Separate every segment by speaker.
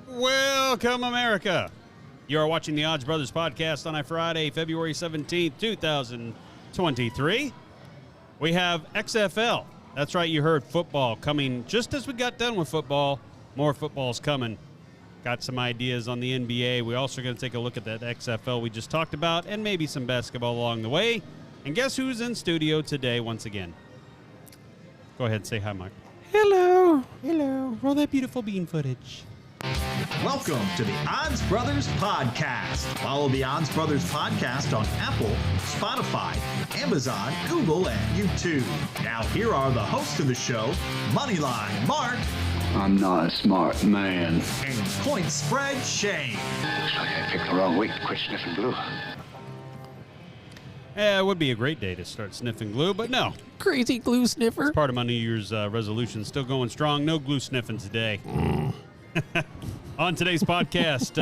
Speaker 1: Welcome, America. You are watching the Odds Brothers podcast on a Friday, February 17th, 2023. We have XFL. That's right, you heard football coming just as we got done with football. More football's coming. Got some ideas on the NBA. We also are going to take a look at that XFL we just talked about and maybe some basketball along the way. And guess who's in studio today once again? Go ahead and say hi, Mike.
Speaker 2: Hello.
Speaker 1: Hello. Roll that beautiful bean footage.
Speaker 3: Welcome to the Odds Brothers Podcast. Follow the Odds Brothers Podcast on Apple, Spotify, Amazon, Google, and YouTube. Now here are the hosts of the show, Moneyline Mark.
Speaker 4: I'm not a smart man.
Speaker 3: And Point Spread Shane.
Speaker 4: Looks like I picked the wrong week to quit sniffing glue.
Speaker 1: Yeah, it would be a great day to start sniffing glue, but no.
Speaker 2: Crazy glue sniffer.
Speaker 1: It's part of my New Year's resolution. Still going strong. No glue sniffing today. On today's podcast,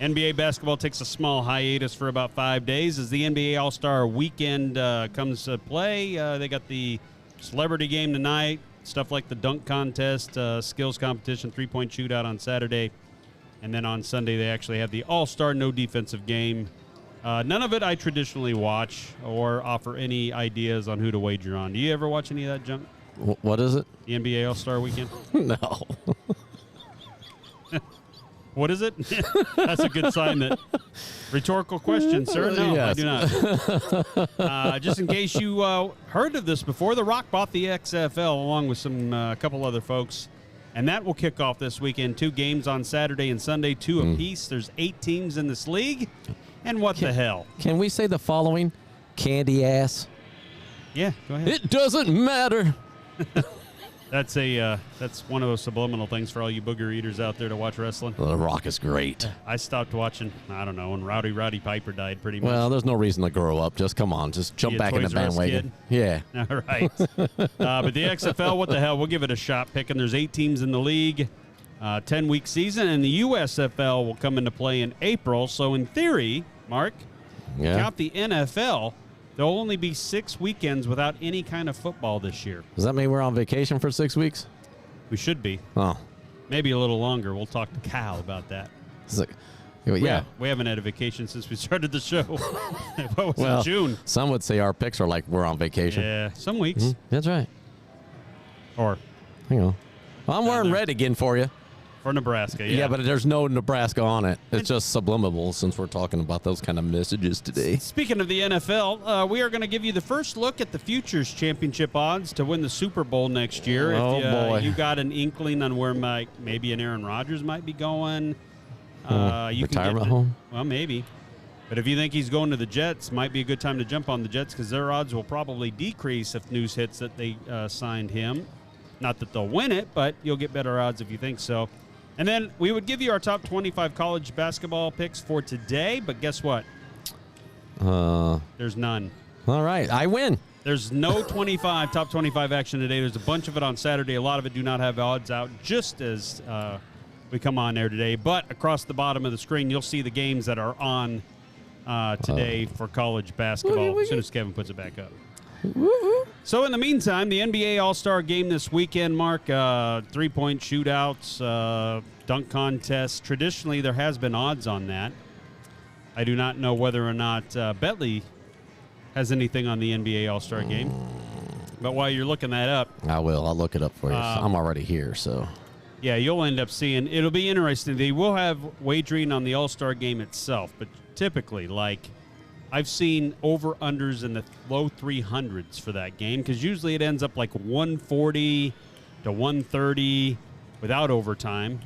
Speaker 1: NBA basketball takes a small hiatus for about 5 days as the NBA All-Star Weekend comes to play. They got the celebrity game tonight, stuff like the dunk contest, skills competition, three-point shootout on Saturday. And then on Sunday, they actually have the All-Star no defensive game. None of it I traditionally watch or offer any ideas on who to wager on. Do you ever watch any of that junk?
Speaker 2: What is it?
Speaker 1: The NBA All-Star Weekend?
Speaker 2: No.
Speaker 1: What is it? That's a good sign that. Rhetorical question, sir. No, yes. I do not. Just in case you heard of this before, The Rock bought the XFL along with some couple other folks, and that will kick off this weekend. 2 games on Saturday and Sunday, 2 apiece. There's 8 teams in this league, and the hell?
Speaker 2: Can we say the following? Candy ass.
Speaker 1: Yeah, go ahead.
Speaker 2: It doesn't matter.
Speaker 1: That's one of those subliminal things for all you booger eaters out there to watch wrestling.
Speaker 2: The Rock is great.
Speaker 1: I stopped watching, I don't know, when Roddy Piper died pretty much.
Speaker 2: Well, there's no reason to grow up. Just come on. Just jump back in the bandwagon. Yeah.
Speaker 1: All right. But the XFL, what the hell? We'll give it a shot picking. There's 8 teams in the league, 10-week season, and the USFL will come into play in April. So in theory, Mark, count the NFL, there'll only be 6 weekends without any kind of football this year.
Speaker 2: Does that mean we're on vacation for 6 weeks?
Speaker 1: We should be.
Speaker 2: Oh.
Speaker 1: Maybe a little longer. We'll talk to Cal about that.
Speaker 2: Yeah.
Speaker 1: We haven't had a vacation since we started the show. What was it, June?
Speaker 2: Some would say our picks are like we're on vacation.
Speaker 1: Yeah, some weeks.
Speaker 2: Mm-hmm. That's right.
Speaker 1: Or,
Speaker 2: hang on. Well, I'm wearing red again for you.
Speaker 1: For Nebraska, yeah.
Speaker 2: Yeah, but there's no Nebraska on it. It's just subliminal since we're talking about those kind of messages today.
Speaker 1: Speaking of the NFL, we are going to give you the first look at the Futures Championship odds to win the Super Bowl next year.
Speaker 2: Oh, boy.
Speaker 1: You got an inkling on where maybe an Aaron Rodgers might be going.
Speaker 2: Retirement home?
Speaker 1: Well, maybe. But if you think he's going to the Jets, might be a good time to jump on the Jets because their odds will probably decrease if news hits that they signed him. Not that they'll win it, but you'll get better odds if you think so. And then we would give you our top 25 college basketball picks for today, but guess what? There's none.
Speaker 2: All right, I win.
Speaker 1: There's no top 25 action today. There's a bunch of it on Saturday. A lot of it do not have odds out just as we come on there today. But across the bottom of the screen, you'll see the games that are on today for college basketball as soon as Kevin puts it back up. So in the meantime, the NBA All-Star Game this weekend, Mark, three-point shootouts, dunk contests. Traditionally, there has been odds on that. I do not know whether or not Bentley has anything on the NBA All-Star Game. But while you're looking that up...
Speaker 2: I will. I'll look it up for you. I'm already here, so...
Speaker 1: Yeah, you'll end up seeing... It'll be interesting. They will have wagering on the All-Star Game itself, but typically, I've seen over-unders in the low 300s for that game because usually it ends up like 140 to 130 without overtime.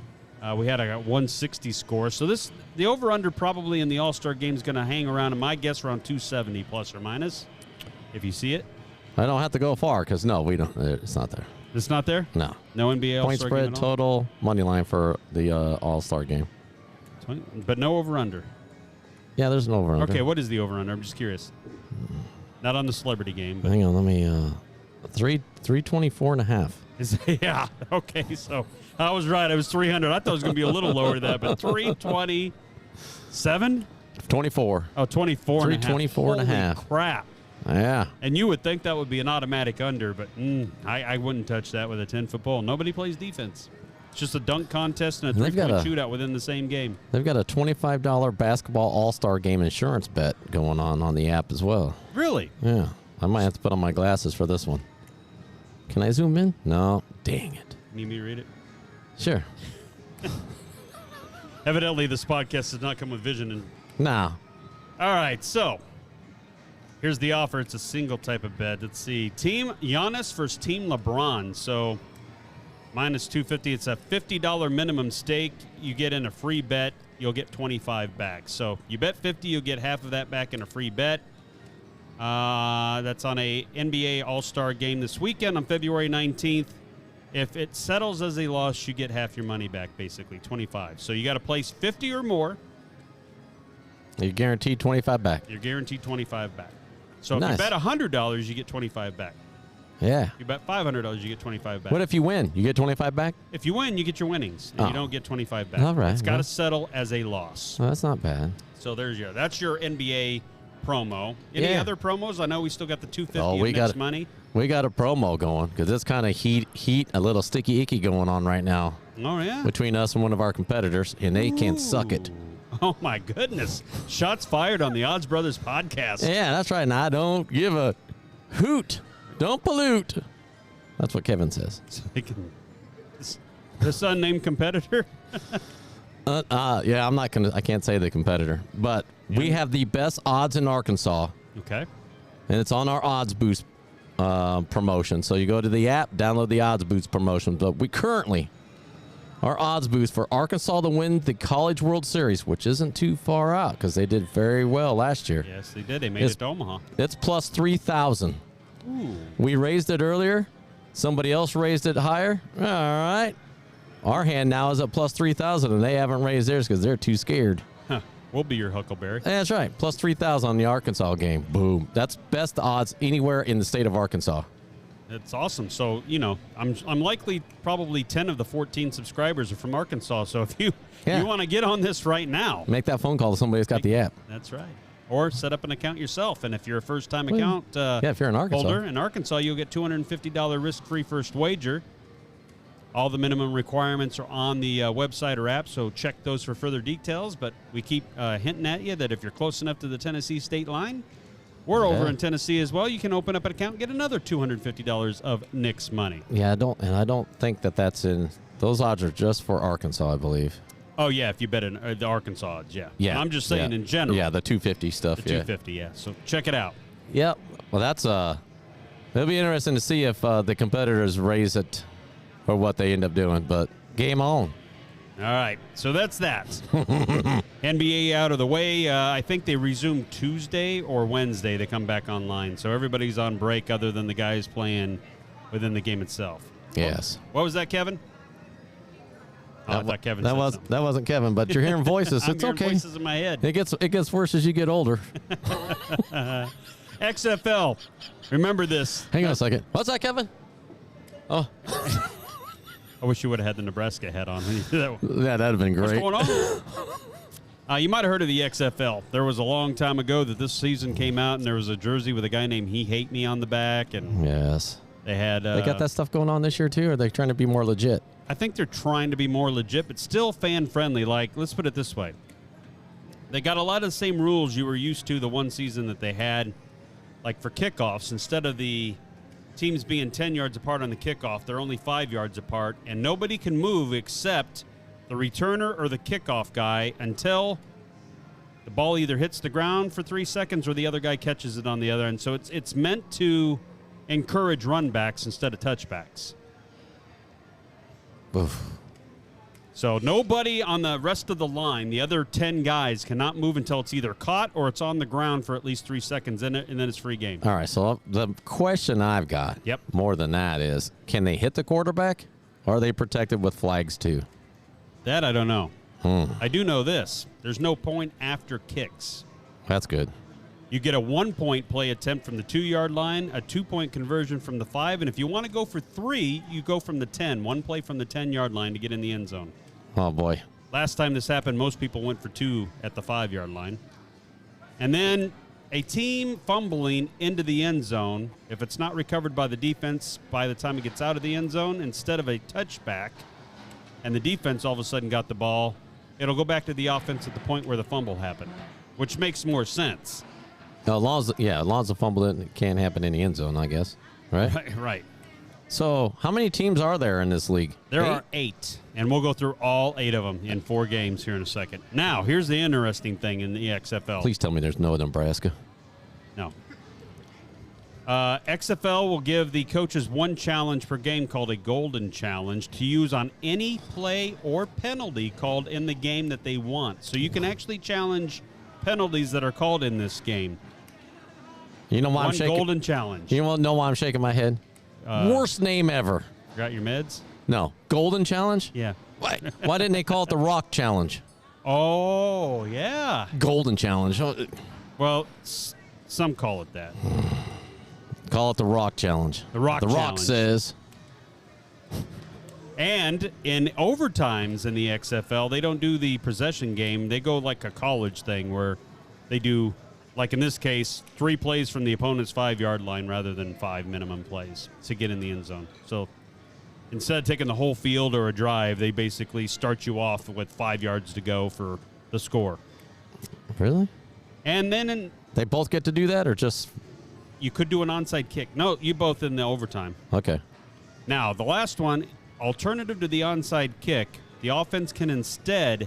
Speaker 1: We had a 160 score. So the over-under probably in the All-Star game is going to hang around, in my guess, around 270 plus or minus, if you see it.
Speaker 2: I don't have to go far because, no, we don't. It's not there.
Speaker 1: It's not there?
Speaker 2: No.
Speaker 1: No NBA All-Star
Speaker 2: point spread
Speaker 1: game at all?
Speaker 2: total money line for the All-Star game.
Speaker 1: But no over-under.
Speaker 2: Yeah, there's an over-under.
Speaker 1: Okay, what is the over-under? I'm just curious. Not on the celebrity game. But
Speaker 2: hang on, let me... 324 and a half.
Speaker 1: Yeah, okay, so I was right. I was 300. I thought it was going to be a little lower than that, but 327?
Speaker 2: 24.
Speaker 1: Oh, 24 and a half.
Speaker 2: 324 and a half.
Speaker 1: Holy crap.
Speaker 2: Yeah.
Speaker 1: And you would think that would be an automatic under, but I wouldn't touch that with a 10-foot pole. Nobody plays defense. It's just a dunk contest and a
Speaker 2: They've got
Speaker 1: three-point
Speaker 2: a-
Speaker 1: shootout within the same game.
Speaker 2: They've got a $25 basketball all-star game insurance bet going on the app as well.
Speaker 1: Really?
Speaker 2: Yeah. I might have to put on my glasses for this one. Can I zoom in? No. Dang it.
Speaker 1: Need me to read it?
Speaker 2: Sure.
Speaker 1: Evidently, this podcast does not come with vision. And
Speaker 2: Nah.
Speaker 1: all right, so here's the offer. It's a single type of bet. Let's see. Team Giannis versus Team LeBron. So minus 250. It's a $50 minimum stake. You get in a free bet. You'll get 25 back. So you bet 50, you'll get half of that back in a free bet. That's on a NBA All-Star game this weekend on February 19th. If it settles as a loss, you get half your money back, basically, 25. So you got to place 50 or more.
Speaker 2: You're guaranteed 25 back.
Speaker 1: You're guaranteed 25 back. So if
Speaker 2: Nice.
Speaker 1: you bet $100, you get 25 back.
Speaker 2: Yeah.
Speaker 1: If you bet $500, you get 25 back.
Speaker 2: What if you win? You get 25 back?
Speaker 1: If you win, you get your winnings, and you
Speaker 2: Oh.
Speaker 1: don't get 25 back.
Speaker 2: All right,
Speaker 1: It's got to
Speaker 2: well.
Speaker 1: settle as a loss.
Speaker 2: Well, that's not bad.
Speaker 1: So that's your NBA promo. Any
Speaker 2: Yeah.
Speaker 1: other promos? I know we still got the 250
Speaker 2: Oh,
Speaker 1: of
Speaker 2: we
Speaker 1: mixed
Speaker 2: got-
Speaker 1: money.
Speaker 2: We got a promo going because it's kind of heat, a little sticky icky going on right now
Speaker 1: Oh, yeah.
Speaker 2: between us and one of our competitors, and they can't suck it.
Speaker 1: Oh, my goodness. Shots fired on the Odds Brothers podcast.
Speaker 2: Yeah, that's right. And I don't give a hoot. Don't pollute. That's what Kevin says.
Speaker 1: This unnamed competitor?
Speaker 2: Yeah, I can't say the competitor, but we have the best odds in Arkansas,
Speaker 1: Okay.
Speaker 2: and it's on our Odds Boost promotion. So you go to the app, download the Odds Boost promotion. But we currently, our Odds Boost for Arkansas to win the College World Series, which isn't too far out because they did very well last year.
Speaker 1: Yes, they did. They made
Speaker 2: It's-
Speaker 1: it to Omaha.
Speaker 2: It's plus 3,000.
Speaker 1: Ooh.
Speaker 2: We raised it earlier. Somebody else raised it higher. All right. Our hand now is at plus 3,000, and they haven't raised theirs because they're too scared.
Speaker 1: Huh. We'll be your Huckleberry.
Speaker 2: That's right. Plus 3,000 on the Arkansas game. Boom. That's best odds anywhere in the state of Arkansas.
Speaker 1: It's awesome. So, I'm likely probably 10 of the 14 subscribers are from Arkansas. So if you want to get on this right now,
Speaker 2: Make that phone call to somebody that's got the app.
Speaker 1: that's right. Or set up an account yourself. And if you're a first-time account
Speaker 2: if you're in Arkansas.
Speaker 1: holder in Arkansas, you'll get $250 risk-free first wager. All the minimum requirements are on the website or app, so check those for further details. But we keep hinting at you that if you're close enough to the Tennessee state line, we're over in Tennessee as well. You can open up an account and get another $250 of Nick's money.
Speaker 2: Yeah, I don't think that's in. Those odds are just for Arkansas, I believe.
Speaker 1: Oh, yeah, if you bet in the Arkansas odds, yeah.
Speaker 2: Yeah.
Speaker 1: I'm just saying in general.
Speaker 2: Yeah, the 250 stuff.
Speaker 1: The 250, yeah. So check it out.
Speaker 2: Yep. Well, that's it'll be interesting to see if the competitors raise it or what they end up doing. But game on.
Speaker 1: All right, so that's that. NBA out of the way. I think they resume Tuesday or Wednesday. They come back online. So everybody's on break other than the guys playing within the game itself.
Speaker 2: Yes.
Speaker 1: What was that, Kevin? I thought Kevin said something.
Speaker 2: That wasn't Kevin, but you're hearing voices.
Speaker 1: I'm
Speaker 2: It's
Speaker 1: hearing
Speaker 2: okay.
Speaker 1: voices in my head.
Speaker 2: It gets worse as you get older.
Speaker 1: XFL. Remember this.
Speaker 2: Hang on a second. What's that, Kevin? Oh,
Speaker 1: I wish you would have had the Nebraska hat on.
Speaker 2: yeah, that'd have been great.
Speaker 1: What's going on? You might have heard of the XFL. There was a long time ago that this season came out, and there was a jersey with a guy named He Hate Me on the back, and
Speaker 2: Yes.
Speaker 1: they had.
Speaker 2: They got that stuff going on this year too, or are they trying to be more legit?
Speaker 1: I think they're trying to be more legit, but still fan friendly. Like, let's put it this way: they got a lot of the same rules you were used to the one season that they had. Like for kickoffs, instead of the teams being 10 yards apart on the kickoff, they're only 5 yards apart, and nobody can move except the returner or the kickoff guy until the ball either hits the ground for 3 seconds or the other guy catches it on the other end. So it's meant to encourage run backs instead of touchbacks.
Speaker 2: Oof.
Speaker 1: So nobody on the rest of the line, the other 10 guys, cannot move until it's either caught or it's on the ground for at least 3 seconds in it, and then it's free game.
Speaker 2: All right, so the question I've got,
Speaker 1: Yep.
Speaker 2: more than that is, can they hit the quarterback, or are they protected with flags too?
Speaker 1: That I don't know. I do know this. There's no point after kicks.
Speaker 2: That's good.
Speaker 1: You get a 1-point play attempt from the 2-yard line, a 2-point conversion from the 5, and if you want to go for 3, you go from the 10. 1 play from the 10-yard line to get in the end zone.
Speaker 2: Oh, boy.
Speaker 1: Last time this happened, most people went for 2 at the 5-yard line. And then a team fumbling into the end zone, if it's not recovered by the defense by the time it gets out of the end zone, instead of a touchback, and the defense all of a sudden got the ball, it'll go back to the offense at the point where the fumble happened, which makes more sense.
Speaker 2: As long as the fumble can't happen in the end zone, I guess. Right?
Speaker 1: Right.
Speaker 2: So, how many teams are there in this league?
Speaker 1: There are 8, and we'll go through all 8 of them in 4 games here in a second. Now, here's the interesting thing in the XFL.
Speaker 2: Please tell me there's no Nebraska.
Speaker 1: No. XFL will give the coaches 1 challenge per game called a golden challenge to use on any play or penalty called in the game that they want. So you can actually challenge penalties that are called in this game.
Speaker 2: You know why I'm shaking?
Speaker 1: 1 golden challenge.
Speaker 2: You know why I'm shaking my head? Worst name ever.
Speaker 1: Got your meds?
Speaker 2: No. Golden challenge?
Speaker 1: Yeah.
Speaker 2: Why didn't they call it the Rock Challenge?
Speaker 1: Oh, yeah.
Speaker 2: Golden challenge.
Speaker 1: Well, some call it that.
Speaker 2: Call it the Rock Challenge.
Speaker 1: The Rock
Speaker 2: Rock
Speaker 1: Challenge.
Speaker 2: says.
Speaker 1: And in overtimes in the XFL, they don't do the possession game. They go like a college thing where they do, like in this case, 3 plays from the opponent's 5-yard line rather than 5 minimum plays to get in the end zone. So instead of taking the whole field or a drive, they basically start you off with 5 yards to go for the score.
Speaker 2: Really?
Speaker 1: And then
Speaker 2: They both get to do that, or just?
Speaker 1: you could do an onside kick. No, you both in the overtime.
Speaker 2: Okay.
Speaker 1: Now, the last one, alternative to the onside kick, the offense can instead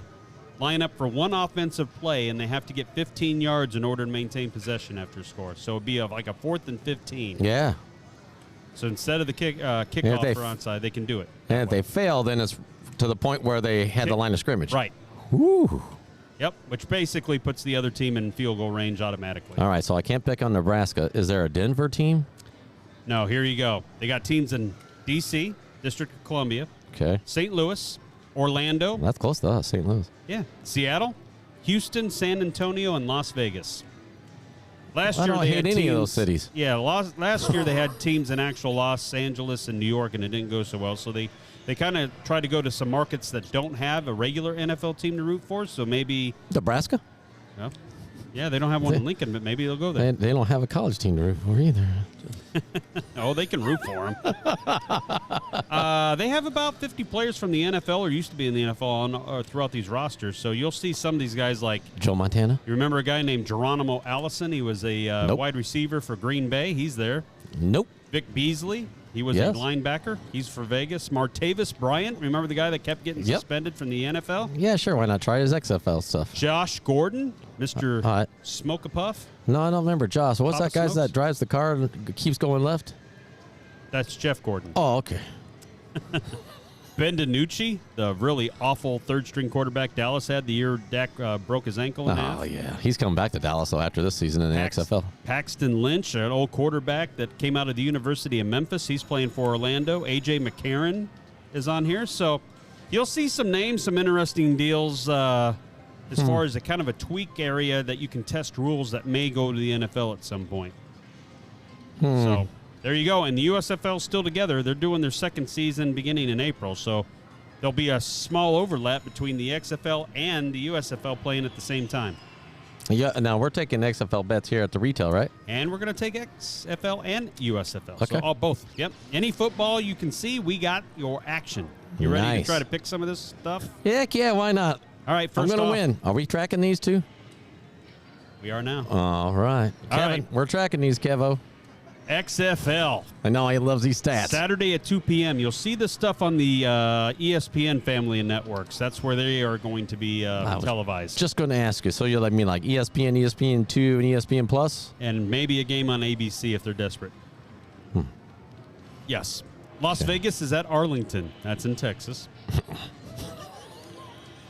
Speaker 1: line up for 1 offensive play, and they have to get 15 yards in order to maintain possession after a score. So it would be like a 4th and 15.
Speaker 2: Yeah.
Speaker 1: So instead of the kickoff
Speaker 2: they
Speaker 1: for onside, they can do it.
Speaker 2: And if they fail, then it's to the point where they had the line of scrimmage.
Speaker 1: Right.
Speaker 2: Woo.
Speaker 1: Yep, which basically puts the other team in field goal range automatically.
Speaker 2: All right, so I can't pick on Nebraska. Is there a Denver team?
Speaker 1: No, here you go. They got teams in D.C., District of Columbia,
Speaker 2: Okay.
Speaker 1: St. Louis, Orlando,
Speaker 2: That's close to us, St. Louis.
Speaker 1: yeah, Seattle, Houston, San Antonio, and Las Vegas. Last
Speaker 2: I
Speaker 1: year
Speaker 2: don't
Speaker 1: they
Speaker 2: hate
Speaker 1: had
Speaker 2: any
Speaker 1: teams,
Speaker 2: of those cities.
Speaker 1: Yeah, last year they had teams in actual Los Angeles and New York, and it didn't go so well. So they kind of try to go to some markets that don't have a regular NFL team to root for. So maybe,
Speaker 2: Nebraska?
Speaker 1: well, yeah, they don't have one in Lincoln, but maybe they'll go there.
Speaker 2: They don't have a college team to root for either.
Speaker 1: Oh, they can root for them. They have about 50 players from the NFL or used to be in the NFL throughout these rosters. So you'll see some of these guys like,
Speaker 2: Joe Montana?
Speaker 1: you remember a guy named Geronimo Allison? He was a
Speaker 2: Nope.
Speaker 1: wide receiver for Green Bay. He's there.
Speaker 2: Nope.
Speaker 1: Vic Beasley. He was
Speaker 2: Yes.
Speaker 1: a linebacker. He's for Vegas. Martavis Bryant. Remember the guy that kept getting
Speaker 2: Yep.
Speaker 1: suspended from the NFL?
Speaker 2: Yeah, sure. Why not try his XFL stuff?
Speaker 1: Josh Gordon, Mr.
Speaker 2: All right.
Speaker 1: Smoke-a-Puff.
Speaker 2: No, I don't remember. Josh, what's
Speaker 1: Papa
Speaker 2: that guy
Speaker 1: Smokes?
Speaker 2: that drives the car and keeps going left?
Speaker 1: That's Jeff Gordon.
Speaker 2: Oh, okay.
Speaker 1: Ben DiNucci, the really awful third-string quarterback Dallas had the year Dak broke his ankle in half.
Speaker 2: Oh, yeah. He's coming back to Dallas, though, after this season in the XFL.
Speaker 1: Paxton Lynch, an old quarterback that came out of the University of Memphis. He's playing for Orlando. A.J. McCarron is on here. So you'll see some names, some interesting deals as far as a kind of a tweak area that you can test rules that may go to the NFL at some point. So there you go. And the USFL's still together. They're doing their second season beginning in April. So there'll be a small overlap between the XFL and the USFL playing at the same time.
Speaker 2: Yeah. Now, we're taking XFL bets here at the retail, right?
Speaker 1: And we're going to take XFL and USFL.
Speaker 2: Okay.
Speaker 1: So both. Yep. Any football you can see, we got your action. You ready
Speaker 2: Nice.
Speaker 1: to try to pick some of this stuff?
Speaker 2: Heck yeah, why not?
Speaker 1: All right,
Speaker 2: I'm
Speaker 1: first
Speaker 2: going to
Speaker 1: off,
Speaker 2: win. Are we tracking these two?
Speaker 1: we are now.
Speaker 2: All right.
Speaker 1: All
Speaker 2: Kevin,
Speaker 1: right.
Speaker 2: we're tracking these, Kevo.
Speaker 1: XFL.
Speaker 2: I know he loves these stats.
Speaker 1: Saturday at 2 p.m. You'll see the stuff on the ESPN family of networks. That's where they are going to be
Speaker 2: was
Speaker 1: televised.
Speaker 2: Just going to ask you. So you're like me, like ESPN, ESPN2, and ESPN Plus?
Speaker 1: And maybe a game on ABC if they're desperate. Yes. Las Vegas is at Arlington. That's in Texas.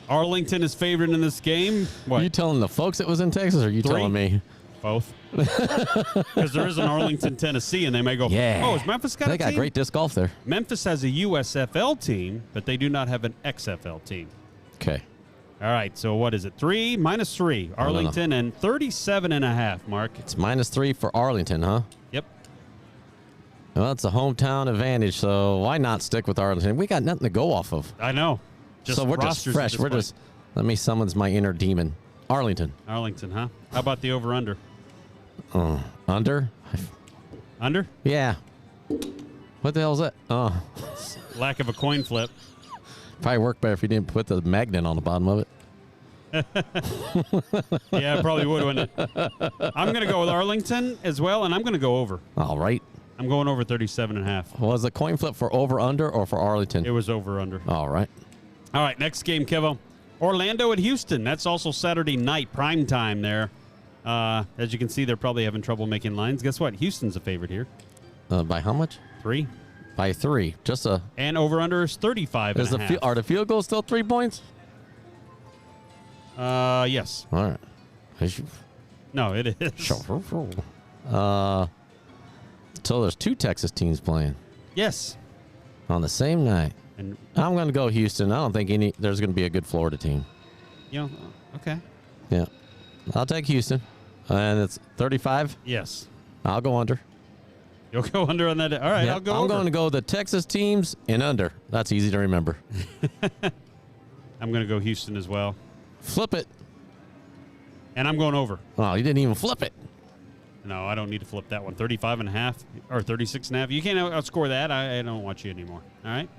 Speaker 1: Arlington is favored in this game. What?
Speaker 2: Are you telling the folks it was in Texas, or are you
Speaker 1: 3?
Speaker 2: telling me?
Speaker 1: Both. Because there is an Arlington, Tennessee, and they may go,
Speaker 2: Yeah.
Speaker 1: oh, has Memphis got
Speaker 2: They
Speaker 1: a
Speaker 2: got
Speaker 1: team?
Speaker 2: great disc golf there.
Speaker 1: Memphis has a USFL team, but they do not have an XFL team.
Speaker 2: Okay.
Speaker 1: All right, so what is it? -3? Arlington and 37.5, Mark.
Speaker 2: It's -3 for Arlington, huh?
Speaker 1: Yep.
Speaker 2: Well, it's a hometown advantage, so why not stick with Arlington? We got nothing to go off of.
Speaker 1: I know. Just
Speaker 2: so we're just
Speaker 1: rosters at
Speaker 2: fresh.
Speaker 1: this
Speaker 2: We're
Speaker 1: point.
Speaker 2: just, let me summons my inner demon. Arlington.
Speaker 1: Arlington, huh? How about the over-under?
Speaker 2: Under?
Speaker 1: Under?
Speaker 2: Yeah. What the hell is that? Oh.
Speaker 1: Lack of a coin flip.
Speaker 2: Probably work better if you didn't put the magnet on the bottom of it.
Speaker 1: Yeah, it probably would, wouldn't it? I'm going to go with Arlington as well, and I'm going to go over.
Speaker 2: All right.
Speaker 1: I'm going over 37.5.
Speaker 2: Was the coin flip for over under or for Arlington?
Speaker 1: It was over under.
Speaker 2: All right.
Speaker 1: All right, next game, Kevo. Orlando at Houston. That's also Saturday night, prime time there. As you can see, they're probably having trouble making lines. Guess what? Houston's a favorite here.
Speaker 2: By how much?
Speaker 1: 3.
Speaker 2: By 3. Just a.
Speaker 1: And over-under is 35.5.
Speaker 2: Are the field goals still 3 points?
Speaker 1: Yes.
Speaker 2: All right.
Speaker 1: No, it is.
Speaker 2: So there's 2 Texas teams playing
Speaker 1: Yes.
Speaker 2: on the same night.
Speaker 1: And,
Speaker 2: I'm going to go Houston. I don't think there's going to be a good Florida team.
Speaker 1: Okay.
Speaker 2: Yeah. I'll take Houston. And it's 35.
Speaker 1: Yes.
Speaker 2: I'll go under.
Speaker 1: You'll go under on that. All right,
Speaker 2: Yeah,
Speaker 1: I'll go
Speaker 2: I'm
Speaker 1: over.
Speaker 2: going to go the Texas teams and under. That's easy to remember.
Speaker 1: I'm going to go Houston as well.
Speaker 2: Flip it.
Speaker 1: And I'm going over.
Speaker 2: Oh, you didn't even flip it.
Speaker 1: No, I don't need to flip that one. 35.5 or 36.5. You can't outscore that. I don't watch you anymore. All right?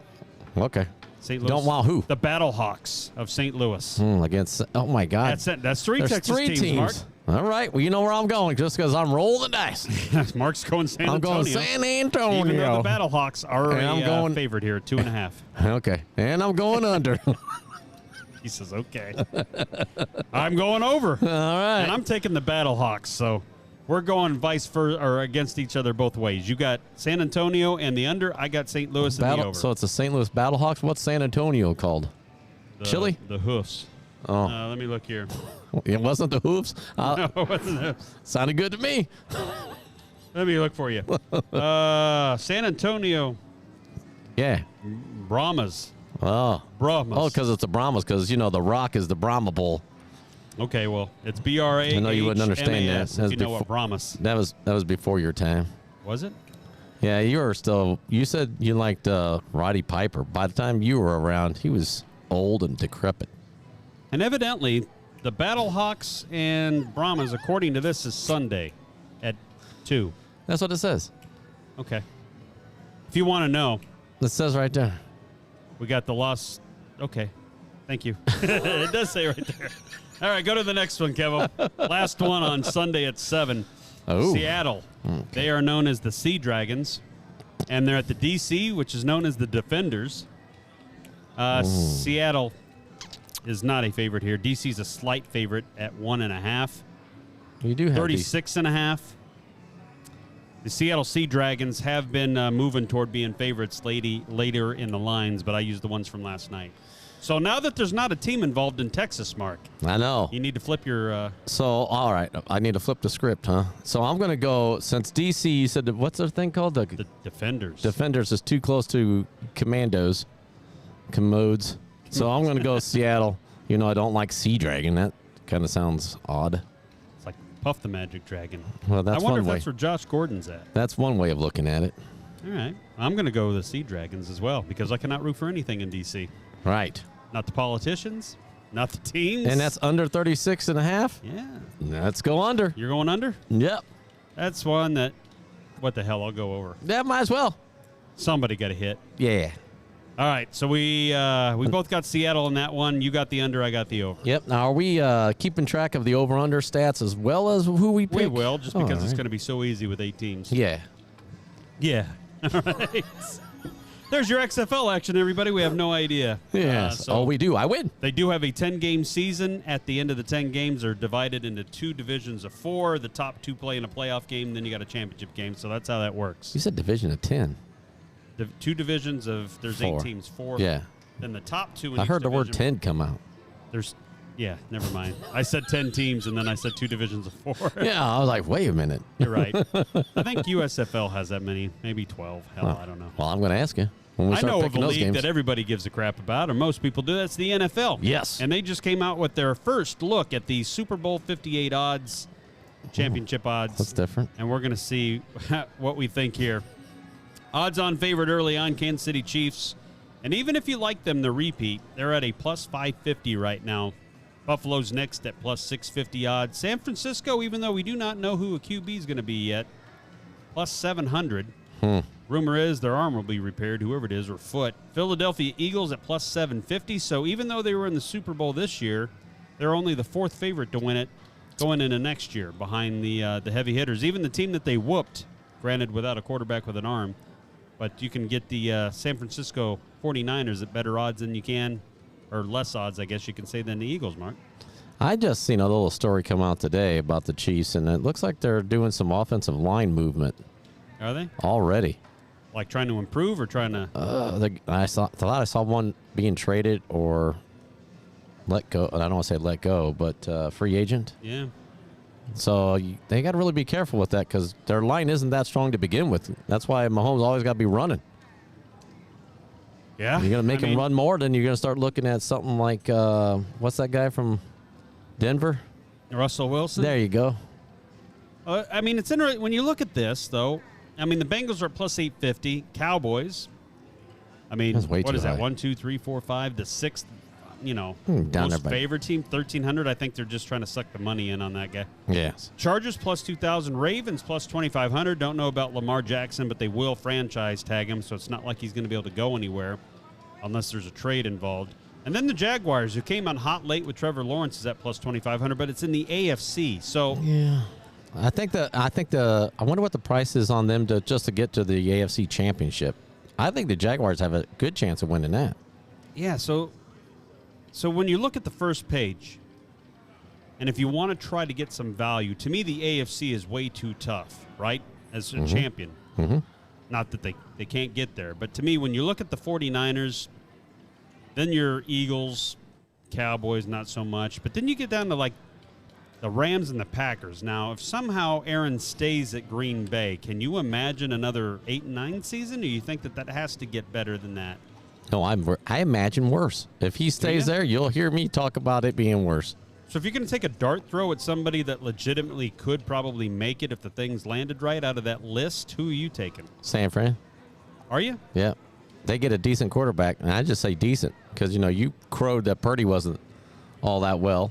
Speaker 2: Okay.
Speaker 1: St. Louis.
Speaker 2: Don't want who?
Speaker 1: The Battlehawks of St. Louis.
Speaker 2: Against, oh, my God.
Speaker 1: That's 3
Speaker 2: There's
Speaker 1: Texas
Speaker 2: 3
Speaker 1: teams, Mark.
Speaker 2: All right. Well, you know where I'm going just because I'm rolling the dice.
Speaker 1: Mark's going San
Speaker 2: I'm
Speaker 1: Antonio.
Speaker 2: going San Antonio.
Speaker 1: Even though the Battlehawks are a favorite here, 2.5.
Speaker 2: Okay. And I'm going under.
Speaker 1: He says, okay. I'm going over.
Speaker 2: All right.
Speaker 1: And I'm taking the Battlehawks, so we're going vice versa or against each other both ways. You got San Antonio and the under. I got St. Louis and the over.
Speaker 2: So it's the St. Louis Battlehawks. What's San Antonio called? Chili?
Speaker 1: The Hoofs.
Speaker 2: Oh.
Speaker 1: Let me look here.
Speaker 2: It wasn't the Hoops?
Speaker 1: No, it wasn't Hoofs.
Speaker 2: Sounded good to me.
Speaker 1: Let me look for you. San Antonio
Speaker 2: Yeah.
Speaker 1: Brahmas.
Speaker 2: Oh.
Speaker 1: Brahmas.
Speaker 2: Oh, because it's the Brahmas, because, The Rock is the Brahma Bowl.
Speaker 1: Okay, well, it's BRAHMAS.
Speaker 2: I know you wouldn't understand that.
Speaker 1: If you know what Brahmas.
Speaker 2: That was before your time.
Speaker 1: Was it?
Speaker 2: Yeah, you said you liked Roddy Piper. By the time you were around, he was old and decrepit.
Speaker 1: And evidently, the Battlehawks and Brahmas, according to this, is Sunday at 2.
Speaker 2: That's what it says.
Speaker 1: Okay. If you want to know,
Speaker 2: It says right there.
Speaker 1: we got the loss. Okay. Thank you. It does say right there. All right, go to the next one, Kevo. Last one on Sunday at 7.
Speaker 2: Oh.
Speaker 1: Seattle. Okay. They are known as the Sea Dragons, and they're at the DC, which is known as the Defenders. Seattle is not a favorite here. DC is a slight favorite at 1.5.
Speaker 2: You do have
Speaker 1: 36.5. The Seattle Sea Dragons have been moving toward being favorites later in the lines, but I used the ones from last night. So now that there's not a team involved in Texas, Mark,
Speaker 2: I know.
Speaker 1: you need to flip your...
Speaker 2: So, all right. I need to flip the script, huh? So I'm going to go, since DC, you said, what's the thing called?
Speaker 1: the Defenders.
Speaker 2: Defenders is too close to Commodes. So I'm going to go Seattle. I don't like Sea Dragon. That kind of sounds odd.
Speaker 1: It's like Puff the Magic Dragon.
Speaker 2: Well, that's
Speaker 1: I wonder
Speaker 2: one
Speaker 1: if
Speaker 2: way.
Speaker 1: that's where Josh Gordon's at.
Speaker 2: That's one way of looking at it.
Speaker 1: All right. I'm going to go with the Sea Dragons as well because I cannot root for anything in D.C.
Speaker 2: Right.
Speaker 1: Not the politicians, not the teams.
Speaker 2: And that's under 36.5?
Speaker 1: Yeah.
Speaker 2: Let's go under.
Speaker 1: You're going under?
Speaker 2: Yep.
Speaker 1: That's one that, what the hell, I'll go over.
Speaker 2: That might as well.
Speaker 1: Somebody got a hit.
Speaker 2: Yeah.
Speaker 1: All right, so we both got Seattle in that one. You got the under, I got the over.
Speaker 2: Yep. Now, are we keeping track of the over-under stats as well as who we pick?
Speaker 1: We will, just because
Speaker 2: All
Speaker 1: it's
Speaker 2: right.
Speaker 1: going to be so easy with 8 teams.
Speaker 2: Yeah.
Speaker 1: Yeah. All right. There's your XFL action, everybody. We have no idea.
Speaker 2: Yes.
Speaker 1: So
Speaker 2: we do. I win.
Speaker 1: They do have a 10-game season. At the end of the 10 games, they're divided into 2 divisions of 4. The top 2 play in a playoff game, then you got a championship game. So that's how that works.
Speaker 2: You said division of 10.
Speaker 1: 2 divisions of, there's 8
Speaker 2: 4.
Speaker 1: teams, 4.
Speaker 2: Yeah.
Speaker 1: Then the top 2 in
Speaker 2: I
Speaker 1: each
Speaker 2: heard the word
Speaker 1: division.
Speaker 2: 10 come out.
Speaker 1: Yeah, never mind. I said 10 teams, and then I said 2 divisions of 4.
Speaker 2: Yeah, I was like, wait a minute.
Speaker 1: You're right. I think USFL has that many, maybe 12. Hell, I don't know.
Speaker 2: Well, I'm going to ask you. When we
Speaker 1: I
Speaker 2: start
Speaker 1: know of
Speaker 2: picking
Speaker 1: a
Speaker 2: those
Speaker 1: league
Speaker 2: games.
Speaker 1: that everybody gives a crap about, or most people do. That's the NFL.
Speaker 2: Yes.
Speaker 1: And they just came out with their first look at the Super Bowl 58 odds, championship odds.
Speaker 2: That's different.
Speaker 1: And we're going to see what we think here. Odds on favorite early on, Kansas City Chiefs. And even if you like them to repeat, they're at a plus 550 right now. Buffalo's next at plus 650 odds. San Francisco, even though we do not know who a QB is going to be yet, plus 700. rumor is their arm will be repaired, whoever it is, or foot. Philadelphia Eagles at plus 750. So even though they were in the Super Bowl this year, they're only the 4th favorite to win it going into next year behind the heavy hitters. Even the team that they whooped, granted without a quarterback with an arm, but you can get the San Francisco 49ers at better odds than you can, or less odds, I guess you can say, than the Eagles, Mark.
Speaker 2: I just seen a little story come out today about the Chiefs, and it looks like they're doing some offensive line movement.
Speaker 1: Are they?
Speaker 2: Already.
Speaker 1: Like trying to improve or trying to...
Speaker 2: I thought I saw one being traded or let go. I don't want to say let go, but free agent.
Speaker 1: Yeah.
Speaker 2: So they got to really be careful with that because their line isn't that strong to begin with. That's why Mahomes always got to be running.
Speaker 1: Yeah.
Speaker 2: You're going to make him run more, then you're going to start looking at something like, what's that guy from Denver?
Speaker 1: Russell Wilson.
Speaker 2: There you go.
Speaker 1: It's interesting. When you look at this, though, the Bengals are at plus 850. Cowboys,
Speaker 2: That's way
Speaker 1: what
Speaker 2: too
Speaker 1: is that?
Speaker 2: high.
Speaker 1: 1, 2, 3, 4, 5, the 6th,
Speaker 2: down
Speaker 1: most
Speaker 2: there,
Speaker 1: favorite team, 1,300. I think they're just trying to suck the money in on that guy.
Speaker 2: Yes.
Speaker 1: Chargers plus 2,000. Ravens plus 2,500. Don't know about Lamar Jackson, but they will franchise tag him, so it's not like he's going to be able to go anywhere unless there's a trade involved. And then the Jaguars, who came on hot late with Trevor Lawrence, is at plus 2,500, but it's in the AFC. So
Speaker 2: Yeah. I wonder what the price is on them to get to the AFC Championship. I think the Jaguars have a good chance of winning that.
Speaker 1: yeah, so when you look at the first page, and if you want to try to get some value, to me the AFC is way too tough, right, as a champion.
Speaker 2: Mm-hmm.
Speaker 1: Not that they can't get there, but to me, when you look at the 49ers, then your Eagles, Cowboys, not so much. But then you get down to, like, the Rams and the Packers. Now, if somehow Aaron stays at Green Bay, can you imagine another 8-9 season, or you think that has to get better than that?
Speaker 2: No, I imagine worse. If he stays there, you'll hear me talk about it being worse.
Speaker 1: So if you're going to take a dart throw at somebody that legitimately could probably make it if the things landed right out of that list, who are you taking?
Speaker 2: San Fran.
Speaker 1: Are you?
Speaker 2: Yeah. They get a decent quarterback, and I just say decent because, you crowed that Purdy wasn't all that well.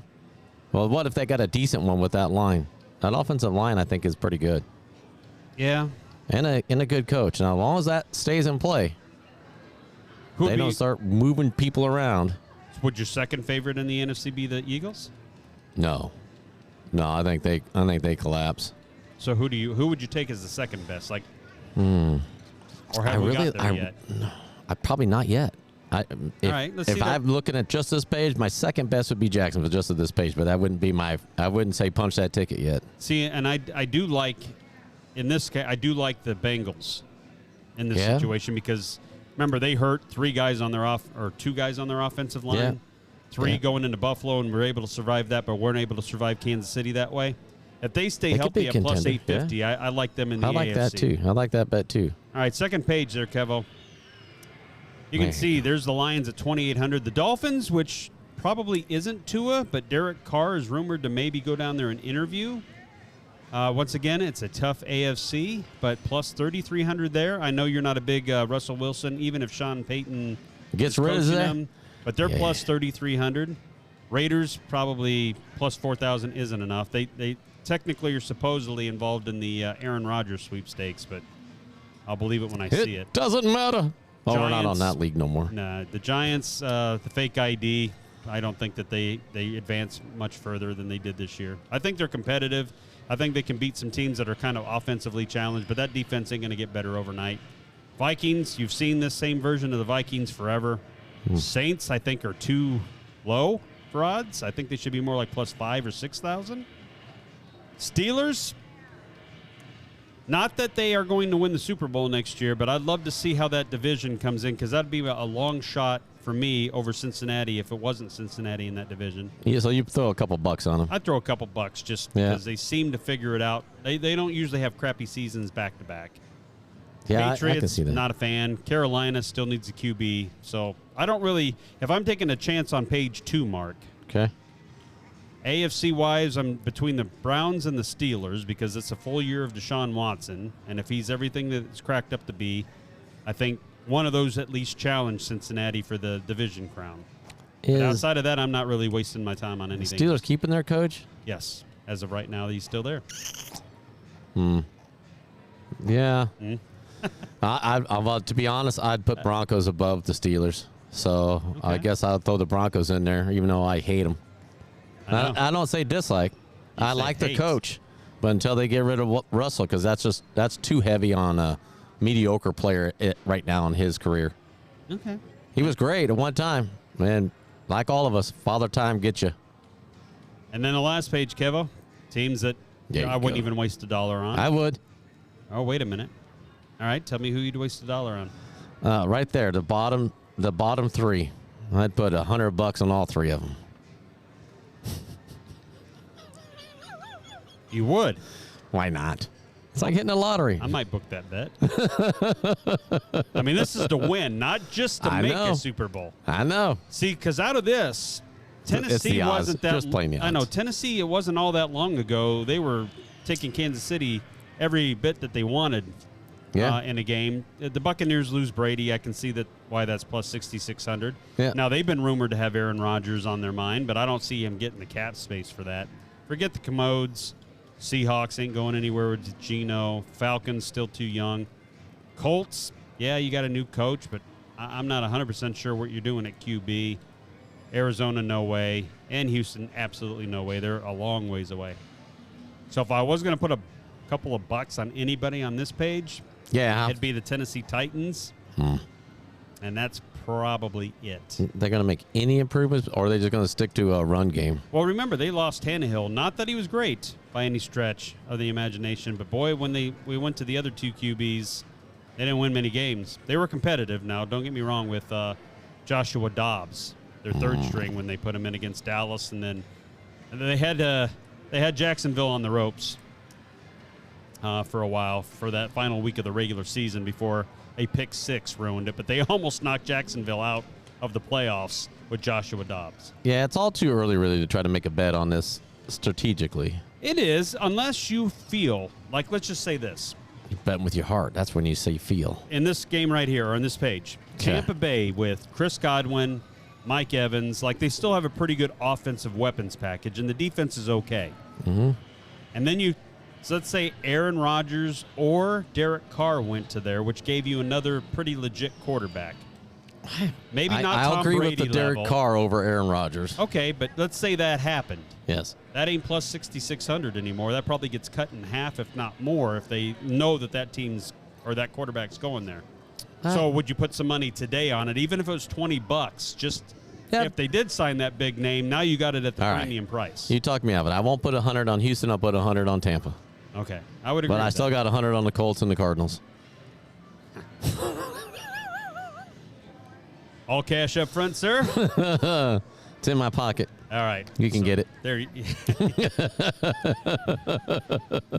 Speaker 2: Well, what if they got a decent one with that line? That offensive line, I think, is pretty good.
Speaker 1: Yeah.
Speaker 2: And a good coach. Now, as long as that stays in play, they don't start moving people around.
Speaker 1: Would your second favorite in the NFC be the Eagles?
Speaker 2: No, I think they collapse.
Speaker 1: So who would you take as the second best? Like, or have we got there yet?
Speaker 2: I probably not yet.
Speaker 1: All right, let's see
Speaker 2: if I'm looking at just this page, my second best would be Jacksonville, just at this page. But that wouldn't be I wouldn't say punch that ticket yet.
Speaker 1: See, and I do like, in this case, I do like the Bengals in this situation because remember they hurt 2 guys on their offensive line.
Speaker 2: Yeah.
Speaker 1: 3 going into Buffalo, and were able to survive that, but weren't able to survive Kansas City that way. If they stay healthy at plus 850, I like them in the AFC.
Speaker 2: I like that too. I like that bet too.
Speaker 1: All right, second page there, Kevo. You can see there's the Lions at 2,800. The Dolphins, which probably isn't Tua, but Derek Carr is rumored to maybe go down there and interview. Once again, it's a tough AFC, but plus 3,300 there. I know you're not a big Russell Wilson, even if Sean Payton
Speaker 2: gets rid of them.
Speaker 1: But they're plus 3,300. Raiders probably plus 4,000 isn't enough. They technically are supposedly involved in the Aaron Rodgers sweepstakes, but I'll believe it when I see it.
Speaker 2: Doesn't matter. Oh, we're not on
Speaker 1: Giants,
Speaker 2: that league no more.
Speaker 1: Nah, the Giants, the fake ID, I don't think that they advance much further than they did this year. I think they're competitive. I think they can beat some teams that are kind of offensively challenged, but that defense ain't going to get better overnight. Vikings, you've seen this same version of the Vikings forever. Saints, I think, are too low for odds. I think they should be more like plus 5,000 or 6,000. Steelers, not that they are going to win the Super Bowl next year, but I'd love to see how that division comes in because that'd be a long shot for me over Cincinnati if it wasn't Cincinnati in that division.
Speaker 2: Yeah, so you throw a couple bucks on them.
Speaker 1: I'd throw a couple bucks just because they seem to figure it out. They don't usually have crappy seasons back to back.
Speaker 2: Yeah,
Speaker 1: Patriots,
Speaker 2: I can see that.
Speaker 1: Not a fan. Carolina still needs a QB. So I don't really – if I'm taking a chance on page 2, Mark.
Speaker 2: Okay.
Speaker 1: AFC-wise, I'm between the Browns and the Steelers because it's a full year of Deshaun Watson. And if he's everything that it's cracked up to be, I think one of those at least challenge Cincinnati for the division crown. But outside of that, I'm not really wasting my time on anything.
Speaker 2: Steelers keeping their coach?
Speaker 1: Yes. As of right now, he's still there.
Speaker 2: Yeah. To be honest, I'd put Broncos above the Steelers. So I guess I'll throw the Broncos in there, even though I hate them. I don't say dislike. I like the coach, but until they get rid of Russell, because that's too heavy on a mediocre player right now in his career.
Speaker 1: Okay.
Speaker 2: He was great at one time, and like all of us, father time gets you.
Speaker 1: And then the last page, Kevo, teams that I wouldn't even waste $1 on.
Speaker 2: I would.
Speaker 1: Oh, wait a minute. All right, tell me who you'd waste $1 on.
Speaker 2: Right there, the bottom 3. I'd put $100 on all 3 of them.
Speaker 1: You would?
Speaker 2: Why not? It's like hitting a lottery.
Speaker 1: I might book that bet. I mean, this is to win, not just to make a Super Bowl.
Speaker 2: I know.
Speaker 1: See, because out of this, Tennessee wasn't that.
Speaker 2: Just playing the odds.
Speaker 1: I know Tennessee. It wasn't all that long ago. They were taking Kansas City every bit that they wanted. In a game. The Buccaneers lose Brady. I can see why that's plus 6,600.
Speaker 2: Yeah.
Speaker 1: Now, they've been rumored to have Aaron Rodgers on their mind, but I don't see him getting the cap space for that. Forget the commodes. Seahawks ain't going anywhere with Geno. Falcons still too young. Colts, you got a new coach, but I'm not 100% sure what you're doing at QB. Arizona, no way. And Houston, absolutely no way. They're a long ways away. So if I was going to put a couple of bucks on anybody on this page, it'd be the Tennessee Titans. And that's probably it.
Speaker 2: They're going to make any improvements, or are they just going to stick to a run game?
Speaker 1: Well, remember, they lost Tannehill. Not that he was great by any stretch of the imagination, but boy, when we went to the other 2 QBs, they didn't win many games. They were competitive. Now, don't get me wrong with Joshua Dobbs, their third string, when they put him in against Dallas, and then they had Jacksonville on the ropes for a while for that final week of the regular season before a pick 6 ruined it. But they almost knocked Jacksonville out of the playoffs with Joshua Dobbs.
Speaker 2: Yeah, it's all too early, really, to try to make a bet on this strategically.
Speaker 1: It is, unless you feel like, let's just say this.
Speaker 2: You're betting with your heart. That's when you say feel.
Speaker 1: In this game right here, or on this page, Tampa Bay with Chris Godwin, Mike Evans, like they still have a pretty good offensive weapons package, and the defense is okay.
Speaker 2: Mm-hmm.
Speaker 1: And then so let's say Aaron Rodgers or Derek Carr went to there, which gave you another pretty legit quarterback. Maybe not
Speaker 2: I'll
Speaker 1: Tom
Speaker 2: agree
Speaker 1: Brady
Speaker 2: with the Derek
Speaker 1: level.
Speaker 2: Carr over Aaron Rodgers.
Speaker 1: Okay, but let's say that happened.
Speaker 2: Yes.
Speaker 1: That ain't plus 6,600 anymore. That probably gets cut in half, if not more, if they know that team's or that quarterback's going there. So would you put some money today on it, even if it was $20? Just if they did sign that big name, now you got it at the premium price.
Speaker 2: You talked me out of it. I won't put 100 on Houston. I'll put 100 on Tampa.
Speaker 1: Okay, I would agree.
Speaker 2: But I still got 100 on the Colts and the Cardinals.
Speaker 1: All cash up front, sir?
Speaker 2: It's in my pocket.
Speaker 1: All right.
Speaker 2: You can get it.
Speaker 1: There.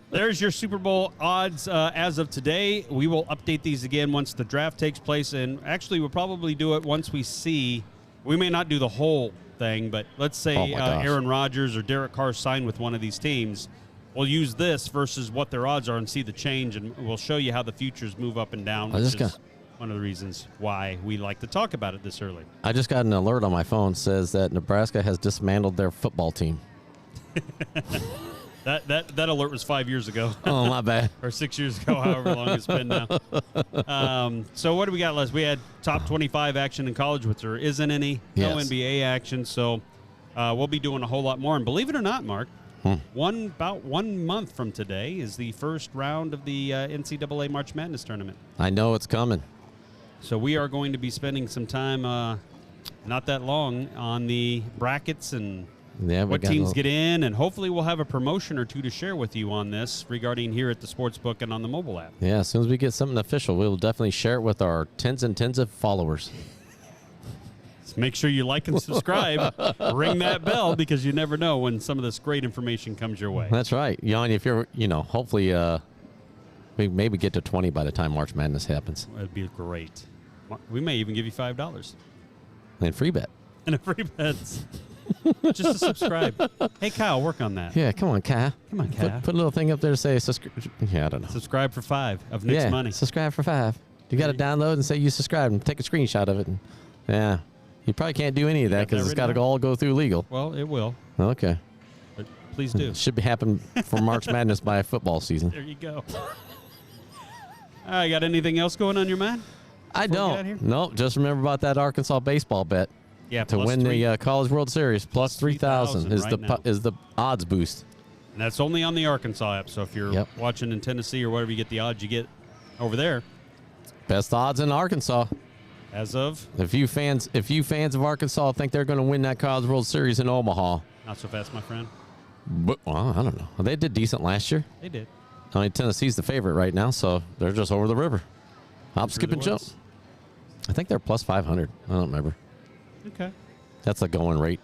Speaker 1: There's your Super Bowl odds as of today. We will update these again once the draft takes place. And actually, we'll probably do it once we see. We may not do the whole thing, but let's say Aaron Rodgers or Derek Carr sign with one of these teams. We'll use this versus what their odds are and see the change, and we'll show you how the futures move up and down, which is one of the reasons why we like to talk about it this early.
Speaker 2: I just got an alert on my phone says that Nebraska has dismantled their football team.
Speaker 1: That alert was 5 years ago.
Speaker 2: Oh, my bad.
Speaker 1: Or 6 years ago, however long it's been now. So what do we got, Les? We had top 25 action in college, which there isn't any. No NBA action, so we'll be doing a whole lot more. And believe it or not, Mark, about 1 month from today is the first round of the NCAA March Madness tournament.
Speaker 2: I know it's coming.
Speaker 1: So we are going to be spending some time, not that long, on the brackets and what teams get in, and hopefully we'll have a promotion or two to share with you on this regarding here at the Sportsbook and on the mobile app.
Speaker 2: Yeah, as soon as we get something official, we'll definitely share it with our tens and tens of followers.
Speaker 1: Make sure you like and subscribe. Ring that bell, because you never know when some of this great information comes your way.
Speaker 2: That's right. Yanni, if you're, hopefully we maybe get to 20 by the time March Madness happens.
Speaker 1: That'd be great. We may even give you $5.
Speaker 2: And free bet.
Speaker 1: And a free bet. Just to subscribe. Hey, Kyle, work on that.
Speaker 2: Yeah, come on, Kyle.
Speaker 1: Come on, Kyle.
Speaker 2: Put a little thing up there to say subscribe. Yeah, I don't know.
Speaker 1: Subscribe for $5 of Nick's money.
Speaker 2: Subscribe for $5. You got to download and say you subscribe and take a screenshot of it. And, you probably can't do any of that because it's got to all go through legal.
Speaker 1: Well, it will.
Speaker 2: Okay.
Speaker 1: But please do.
Speaker 2: It should be happen for March Madness by football season.
Speaker 1: There you go. I got anything else going on your mind?
Speaker 2: I
Speaker 1: before we get out of
Speaker 2: don't.
Speaker 1: here?
Speaker 2: Nope. Just remember about that Arkansas baseball bet
Speaker 1: Yeah,
Speaker 2: to
Speaker 1: plus
Speaker 2: win the College World Series. Plus 3,000 is
Speaker 1: right now.
Speaker 2: the odds boost.
Speaker 1: And that's only on the Arkansas app. So if you're watching in Tennessee or whatever, you get the odds you get over there.
Speaker 2: Best odds in Arkansas.
Speaker 1: As of
Speaker 2: If you fans of Arkansas think they're going to win that College World Series in Omaha,
Speaker 1: not so fast, my friend.
Speaker 2: but, well, I don't know. They did decent last year.
Speaker 1: They did.
Speaker 2: I mean, Tennessee's the favorite right now, so they're just over the river. Hop, skip, and jump. I think they're plus 500. I don't remember.
Speaker 1: Okay.
Speaker 2: That's a going rate.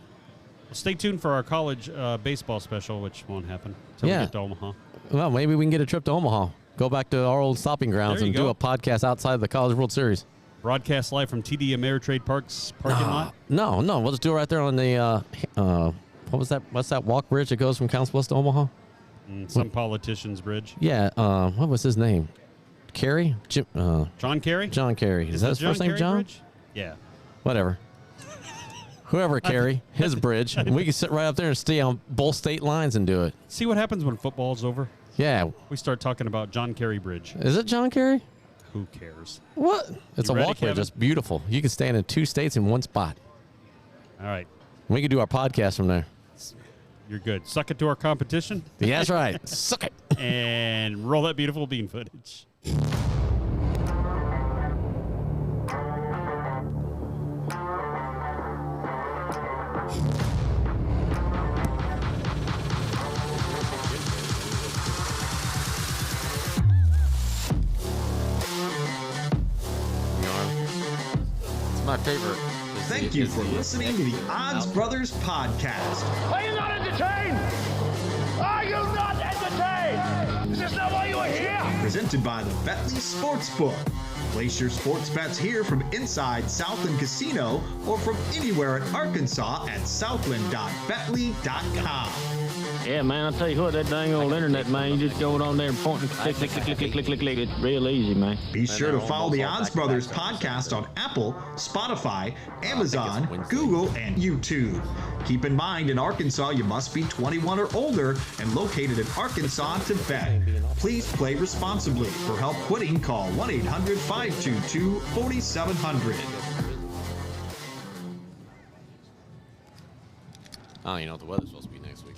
Speaker 1: Well, stay tuned for our college baseball special, which won't happen until we get to Omaha.
Speaker 2: Well, maybe we can get a trip to Omaha. Go back to our old stopping grounds
Speaker 1: There you
Speaker 2: and
Speaker 1: go.
Speaker 2: do a podcast outside of the College World Series.
Speaker 1: Broadcast live from TD Ameritrade Park's parking lot.
Speaker 2: No. We'll just do it right there on the, what was that? What's that walk bridge that goes from Council Bluffs to Omaha?
Speaker 1: Some politician's bridge.
Speaker 2: Yeah. What was his name? Kerry?
Speaker 1: John Kerry?
Speaker 2: John Kerry. Is that his first name,
Speaker 1: Kerry
Speaker 2: John?
Speaker 1: Bridge? Yeah.
Speaker 2: Whatever. Whoever Kerry, his bridge. And we can sit right up there and stay on both state lines and do it.
Speaker 1: See what happens when football's over?
Speaker 2: Yeah.
Speaker 1: We start talking about John Kerry Bridge.
Speaker 2: Is it John Kerry?
Speaker 1: Who cares?
Speaker 2: What? It's
Speaker 1: You
Speaker 2: a
Speaker 1: ready,
Speaker 2: walkway.
Speaker 1: Kevin?
Speaker 2: It's beautiful. You can stand in 2 states in one spot.
Speaker 1: All right.
Speaker 2: We can do our podcast from there.
Speaker 1: You're good. Suck it to our competition.
Speaker 2: Yeah, that's right. Suck it.
Speaker 1: And roll that beautiful bean footage.
Speaker 2: It's my favorite.
Speaker 3: Thank you for listening to the Odds Brothers Podcast.
Speaker 5: Are you not entertained? Are you not entertained? Is this not why you are here?
Speaker 3: Presented by the Bentley Sportsbook. Place your sports bets here from inside Southland Casino or from anywhere in Arkansas at southland.bentley.com.
Speaker 6: Yeah, man, I'll tell you what, that dang old internet, man, you just go on there and point and click, click, click, click, click, click, click, click. It's real easy, man.
Speaker 3: Be sure to follow the Odds Brothers podcast on Apple, Spotify, Amazon, Google, and YouTube. Keep in mind, in Arkansas, you must be 21 or older and located in Arkansas to bet. Please play responsibly. For help quitting, call 1-800-522-4700.
Speaker 2: I don't even know what the weather's supposed to be next week.